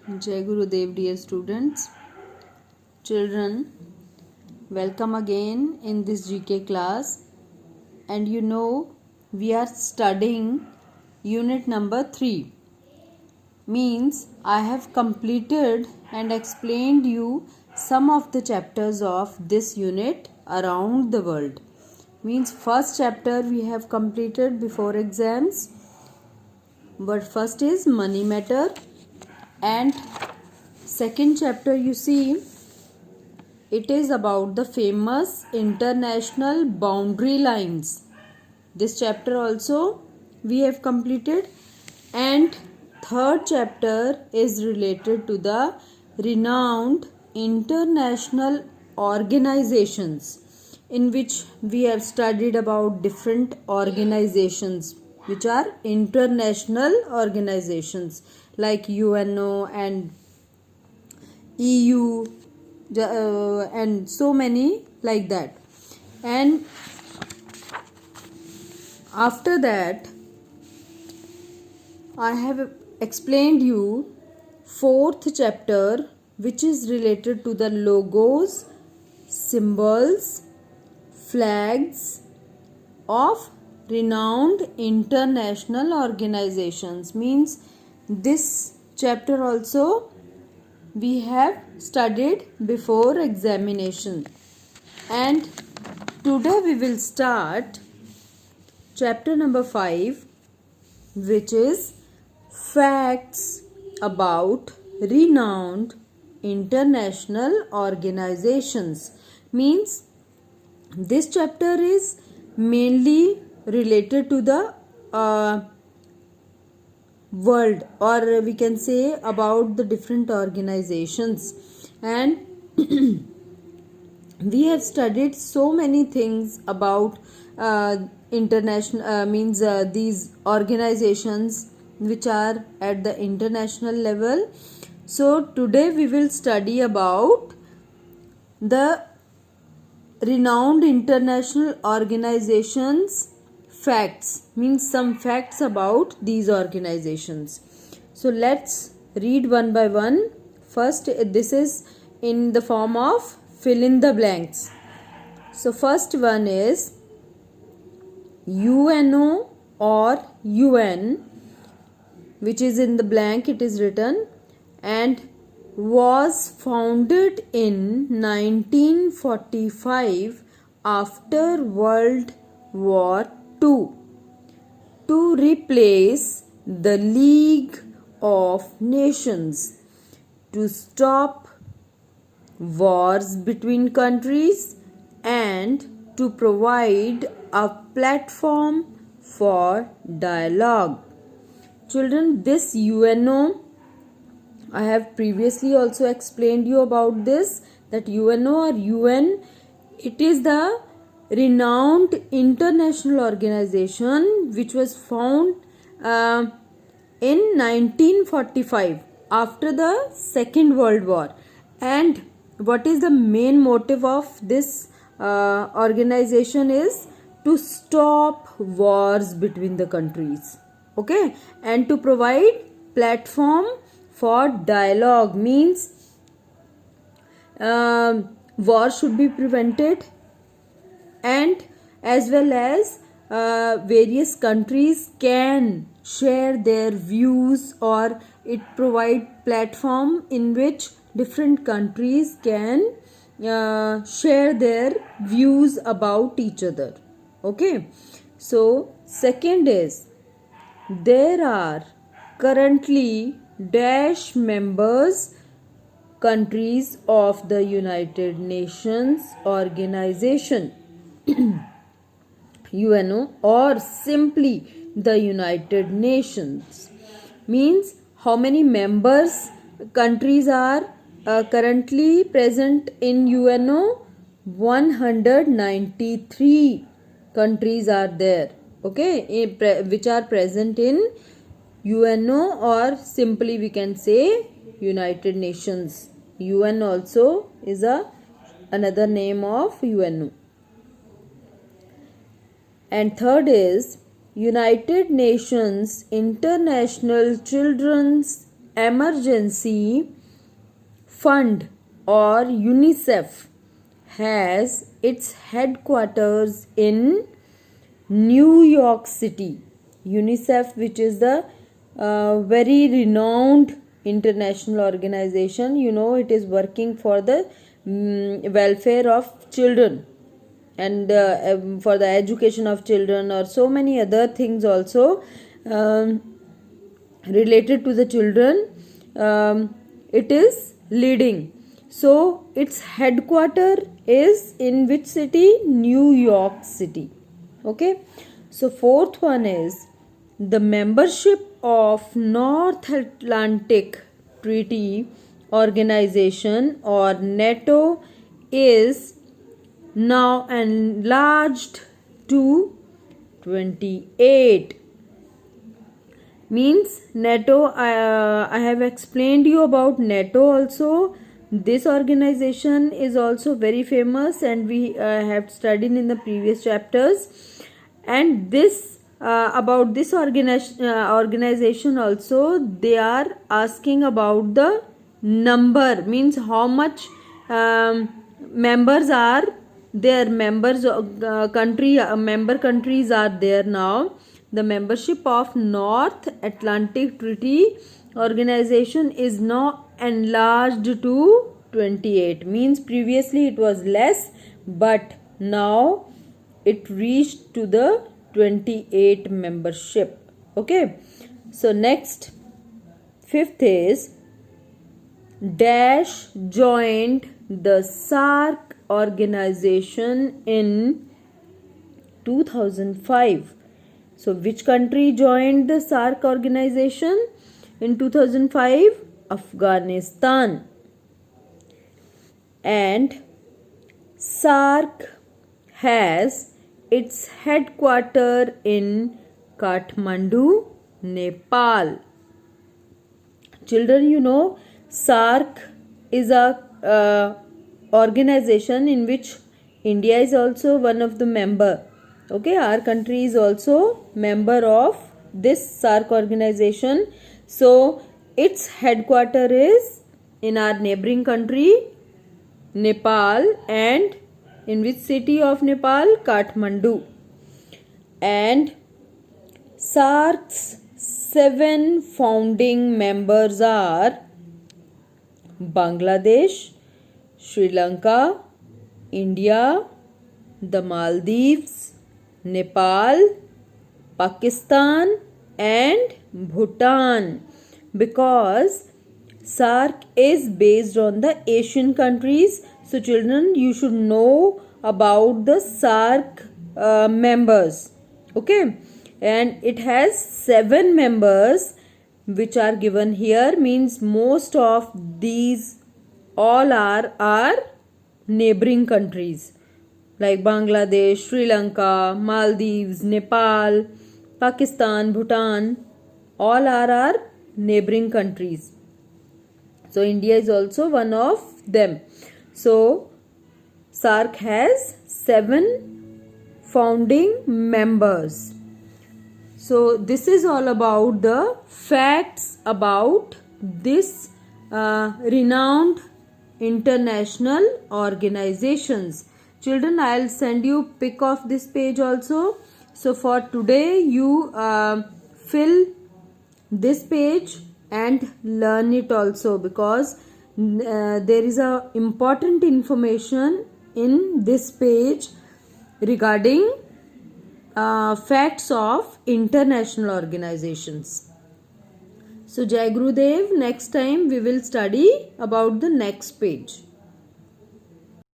Jai Gurudev, dear students. Children, welcome again in this GK class. And we are studying unit number 3. Means I have completed and explained you some of the chapters of this unit around the world. Means first chapter we have completed before exams. But first is money matter, and second chapter you see it is about the famous international boundary lines. This chapter also we have completed, and third chapter is related to the renowned international organizations, in which we have studied about different organizations which are international organizations like UNO and EU and so many like that. And after that I have explained you fourth chapter, which is related to the logos, symbols, flags of renowned international organizations. Means this chapter also we have studied before examination, and today we will start chapter number 5, which is facts about renowned international organizations. Means this chapter is mainly related to the world, or we can say about the different organizations, and we have studied so many things about international these organizations which are at the international level. So today we will study about the renowned international organizations facts, means some facts about these organizations. So let's read one by one. First, this is in the form of fill in the blanks. So first one is UNO or UN, which is in the blank it is written, and was founded in 1945 after World War II to replace the League of Nations, to stop wars between countries and to provide a platform for dialogue. Children, this UNO, I have previously also explained you about this, that UNO or UN, it is the renowned international organization which was found in 1945 after the Second World War. And what is the main motive of this organization is to stop wars between the countries, okay, and to provide platform for dialogue. Means war should be prevented, and as well as various countries can share their views, or it provide platform in which different countries can share their views about each other, okay. So second is there are currently dash members countries of the United Nations organization UNO, or simply the United Nations. Means how many members countries are currently present in UNO? 193 countries are there, okay, which are present in UNO, or simply we can say United Nations. UN also is another name of UNO. And third is United Nations International Children's Emergency Fund or UNICEF has its headquarters in New York City. UNICEF, which is the very renowned international organization, it is working for the welfare of children and for the education of children, or so many other things also related to the children. It is leading. So its headquarter is in which city? New York City. Okay. So fourth one is the membership of North Atlantic Treaty Organization or NATO is now enlarged to 28. Means NATO, I have explained you about NATO also. This organization is also very famous and we have studied in the previous chapters. And this about this organization also, they are asking about the number, means how much members are there, members member countries are there now. The membership of North Atlantic Treaty Organization is now enlarged to 28. Means previously it was less, but now it reached to the 28 membership. Okay. So next, fifth is Dash joined the SAARC organization in 2005. So which country joined the SAARC organization in 2005? Afghanistan. And SAARC has its headquarters in Kathmandu, Nepal. Children, SAARC is a organization in which India is also one of the member. Okay, our country is also member of this SAARC organization. So its headquarters is in our neighboring country Nepal. And in which city of Nepal? Kathmandu. And SAARC's 7 founding members are Bangladesh, Sri Lanka, India, the Maldives, Nepal, Pakistan and Bhutan. Because SAARC is based on the Asian countries. So children, you should know about the SAARC members. Okay. And it has 7 members which are given here. Means most of these all are our neighboring countries like Bangladesh, Sri Lanka, Maldives, Nepal, Pakistan, Bhutan. All are our neighboring countries. So India is also one of them. So SAARC has 7 founding members. So this is all about the facts about this renowned international organizations. Children, I'll send you pic of this page also. So for today you fill this page and learn it also, because there is a important information in this page regarding facts of international organizations. So Jai Gurudev, next time we will study about the next page.